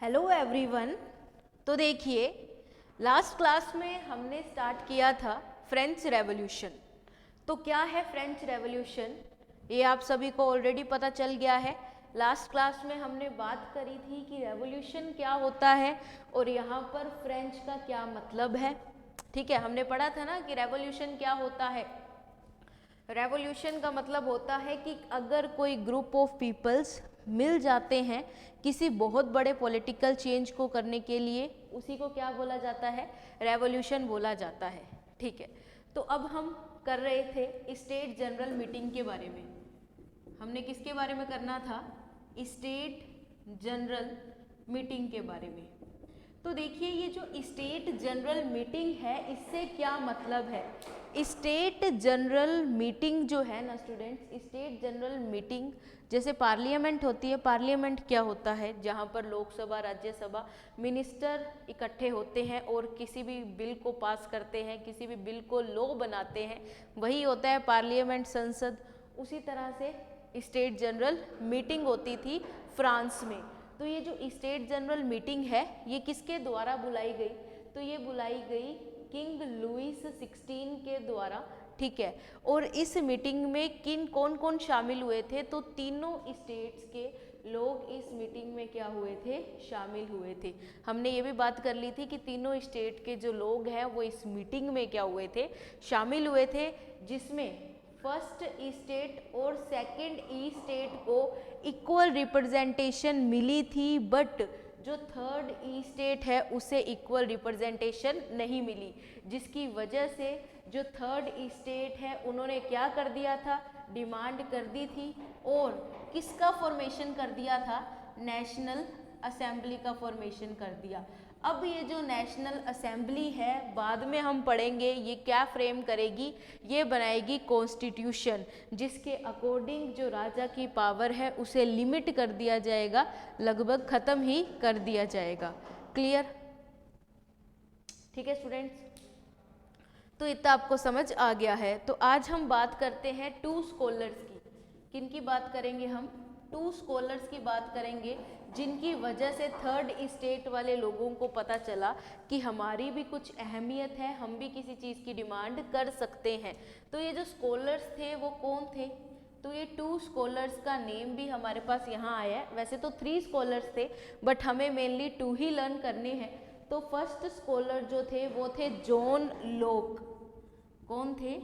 Hello everyone. तो देखिए, last class में हमने स्टार्ट किया था फ्रेंच रेवोल्यूशन। तो क्या है फ्रेंच रेवोल्यूशन, ये आप सभी को ऑलरेडी पता चल गया है। लास्ट क्लास में हमने बात करी थी कि रेवोल्यूशन क्या होता है और यहाँ पर फ्रेंच का क्या मतलब है। ठीक है, हमने पढ़ा था ना कि रेवोल्यूशन क्या होता है। रेवोल्यूशन का मतलब होता है कि अगर कोई ग्रुप ऑफ पीपल्स मिल जाते हैं किसी बहुत बड़े पॉलिटिकल चेंज को करने के लिए, उसी को क्या बोला जाता है, रेवोल्यूशन बोला जाता है। ठीक है, तो अब हम कर रहे थे स्टेट जनरल मीटिंग के बारे में। हमने किसके बारे में करना था, स्टेट जनरल मीटिंग के बारे में। तो देखिए, ये जो स्टेट जनरल मीटिंग है इससे क्या मतलब है। स्टेट जनरल मीटिंग जो है ना स्टूडेंट्स, स्टेट जनरल मीटिंग जैसे पार्लियामेंट होती है। पार्लियामेंट क्या होता है, जहाँ पर लोकसभा, राज्यसभा, मिनिस्टर इकट्ठे होते हैं और किसी भी बिल को पास करते हैं, किसी भी बिल को लॉ बनाते हैं, वही होता है पार्लियामेंट, संसद। उसी तरह से स्टेट जनरल मीटिंग होती थी फ्रांस में। तो ये जो स्टेट जनरल मीटिंग है ये किसके द्वारा बुलाई गई, तो ये बुलाई गई किंग लुइस 16 के द्वारा। ठीक है, और इस मीटिंग में कौन कौन शामिल हुए थे, तो तीनों स्टेट्स के लोग इस मीटिंग में क्या हुए थे, शामिल हुए थे। हमने ये भी बात कर ली थी कि तीनों स्टेट के जो लोग हैं वो इस मीटिंग में क्या हुए थे, शामिल हुए थे, जिसमें फर्स्ट स्टेट और सेकंड स्टेट को इक्वल रिप्रेजेंटेशन मिली थी, बट जो थर्ड स्टेट है उसे इक्वल रिप्रेजेंटेशन नहीं मिली, जिसकी वजह से जो थर्ड स्टेट है उन्होंने क्या कर दिया था, डिमांड कर दी थी और किसका फॉर्मेशन कर दिया था, नेशनल असेंबली का फॉर्मेशन कर दिया। अब ये जो नेशनल असेंबली है बाद में हम पढ़ेंगे ये क्या फ्रेम करेगी, ये बनाएगी कॉन्स्टिट्यूशन, जिसके अकॉर्डिंग जो राजा की पावर है उसे लिमिट कर दिया जाएगा, लगभग खत्म ही कर दिया जाएगा। क्लियर? ठीक है स्टूडेंट्स, तो इतना आपको समझ आ गया है। तो आज हम बात करते हैं टू स्कॉलर्स की। किन की बात करेंगे हम, टू स्कॉलर्स की बात करेंगे, जिनकी वजह से थर्ड स्टेट वाले लोगों को पता चला कि हमारी भी कुछ अहमियत है, हम भी किसी चीज़ की डिमांड कर सकते हैं। तो ये जो स्कॉलर्स थे वो कौन थे, तो ये टू स्कॉलर्स का नेम भी हमारे पास यहाँ आया है। वैसे तो 3 स्कॉलर्स थे बट हमें मेनली 2 ही लर्न करने हैं। तो फर्स्ट स्कॉलर जो थे वो थे जॉन लॉक। कौन थे,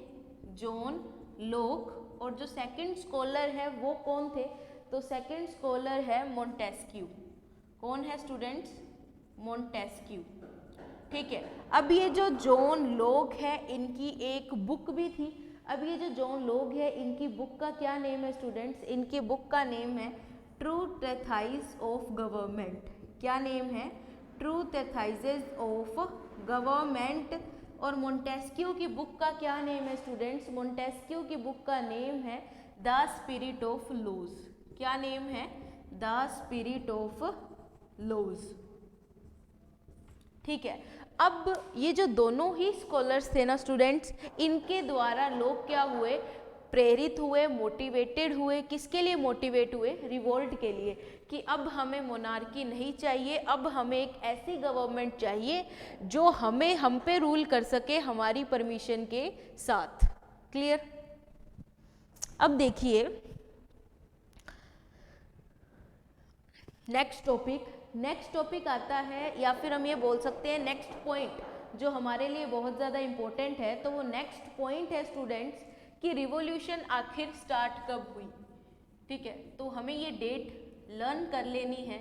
जॉन लॉक। और जो सेकंड स्कॉलर है वो कौन थे, तो सेकंड स्कॉलर है मोंटेस्क्यू। कौन है स्टूडेंट्स, मोंटेस्क्यू। ठीक है, अब ये जो जॉन लॉक है इनकी एक बुक भी थी। अब ये जो जॉन लॉक है इनकी बुक का क्या नेम है स्टूडेंट्स, इनकी बुक का नेम है ट्रू ट्रेथाइज ऑफ गवर्नमेंट। क्या नेम है, ट्रू ट्रेथाइजेज ऑफ गवर्नमेंट। और मोंटेस्क्यू की बुक का क्या नेम है स्टूडेंट्स, मोंटेस्क्यू की बुक का नेम है द स्पिरिट ऑफ लॉज। क्या नेम है, द स्पिरिट ऑफ लॉज। ठीक है, अब ये जो दोनों ही स्कॉलर्स थे ना स्टूडेंट्स, इनके द्वारा लोग क्या हुए, प्रेरित हुए, मोटिवेटेड हुए। किसके लिए मोटिवेट हुए, रिवोल्ट के लिए, कि अब हमें मोनार्की नहीं चाहिए, अब हमें एक ऐसी गवर्नमेंट चाहिए जो हम पे रूल कर सके हमारी परमिशन के साथ। क्लियर? अब देखिए नेक्स्ट टॉपिक आता है, या फिर हम ये बोल सकते हैं नेक्स्ट पॉइंट जो हमारे लिए बहुत ज़्यादा इम्पोर्टेंट है। तो वो नेक्स्ट पॉइंट है स्टूडेंट्स कि रिवॉल्यूशन आखिर स्टार्ट कब हुई। ठीक है, तो हमें ये डेट लर्न कर लेनी है।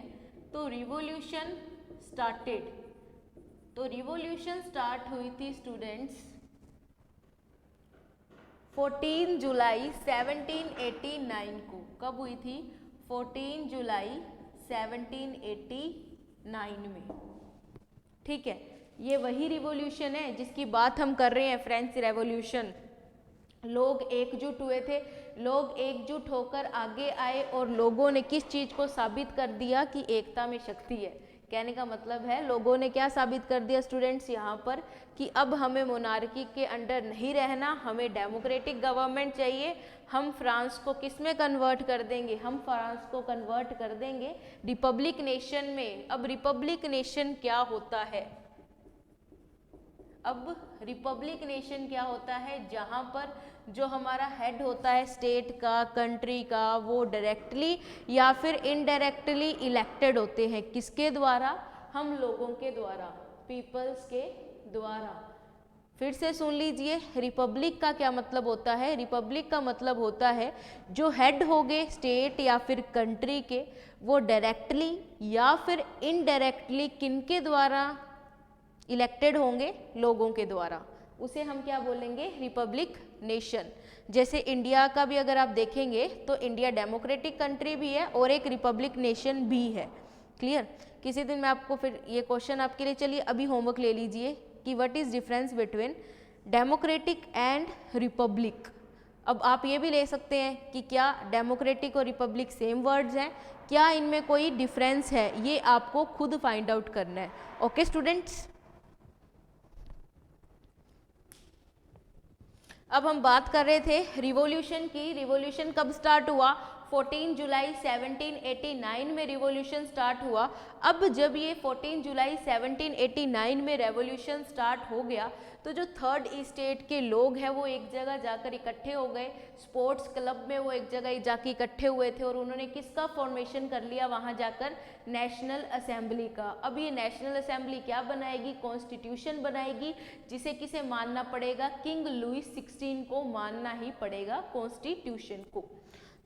तो रिवॉल्यूशन स्टार्टेड, तो रिवॉल्यूशन स्टार्ट हुई थी स्टूडेंट्स 14 जुलाई 1789 को। कब हुई थी, 14 जुलाई 1789 में। ठीक है, ये वही रिवॉल्यूशन है जिसकी बात हम कर रहे हैं, फ्रेंच रेवोल्यूशन। लोग एकजुट हुए थे, लोग एकजुट होकर आगे आए और लोगों ने किस चीज़ को साबित कर दिया कि एकता में शक्ति है। कहने का मतलब है लोगों ने क्या साबित कर दिया स्टूडेंट्स यहाँ पर कि अब हमें मोनार्की के अंडर नहीं रहना, हमें डेमोक्रेटिक गवर्नमेंट चाहिए। हम फ्रांस को किस में कन्वर्ट कर देंगे? हम फ्रांस को कन्वर्ट कर देंगे रिपब्लिक नेशन में। अब रिपब्लिक नेशन क्या होता है? अब रिपब्लिक नेशन क्या होता है? जहाँ पर जो हमारा हेड होता है स्टेट का, कंट्री का, वो डायरेक्टली या फिर इनडायरेक्टली इलेक्टेड होते हैं। किसके द्वारा? हम लोगों के द्वारा, पीपल्स के द्वारा। फिर से सुन लीजिए, रिपब्लिक का क्या मतलब होता है? रिपब्लिक का मतलब होता है जो हेड होंगे स्टेट या फिर कंट्री के, वो डायरेक्टली या फिर इनडायरेक्टली किनके द्वारा इलेक्टेड होंगे? लोगों के द्वारा। उसे हम क्या बोलेंगे? Republic nation. जैसे इंडिया का भी अगर आप देखेंगे तो इंडिया डेमोक्रेटिक कंट्री भी है और एक रिपब्लिक नेशन भी है। क्लियर? किसी दिन मैं आपको फिर ये क्वेश्चन आपके लिए, चलिए अभी होमवर्क ले लीजिए कि what is difference between democratic and Republic. अब आप ये भी ले सकते हैं कि क्या डेमोक्रेटिक और रिपब्लिक सेम वर्ड्स हैं, क्या इनमें कोई डिफरेंस है, ये आपको खुद फाइंड आउट करना है। ओके स्टूडेंट्स, अब हम बात कर रहे थे रिवॉल्यूशन की। रिवॉल्यूशन कब स्टार्ट हुआ? 14 जुलाई 1789 में रिवॉल्यूशन स्टार्ट हुआ। अब जब ये 14 जुलाई 1789 में रेवोल्यूशन स्टार्ट हो गया तो जो थर्ड स्टेट के लोग हैं वो एक जगह जाकर इकट्ठे हो गए, स्पोर्ट्स क्लब में वो एक जगह जाके इकट्ठे हुए थे और उन्होंने किसका फॉर्मेशन कर लिया वहाँ जाकर? नेशनल असेंबली का। अब ये नेशनल असेंबली क्या बनाएगी? कॉन्स्टिट्यूशन बनाएगी, जिसे किसे मानना पड़ेगा? किंग लुइस 16 को मानना ही पड़ेगा कॉन्स्टिट्यूशन को।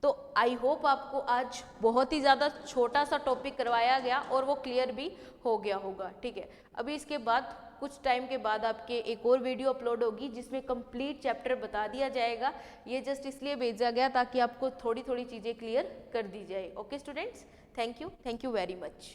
तो आई होप आपको आज बहुत ही ज़्यादा छोटा सा टॉपिक करवाया गया और वो क्लियर भी हो गया होगा। ठीक है, अभी इसके बाद कुछ टाइम के बाद आपके एक और वीडियो अपलोड होगी जिसमें कंप्लीट चैप्टर बता दिया जाएगा। ये जस्ट इसलिए भेजा गया ताकि आपको थोड़ी थोड़ी चीज़ें क्लियर कर दी जाए। Okay students, thank you very much.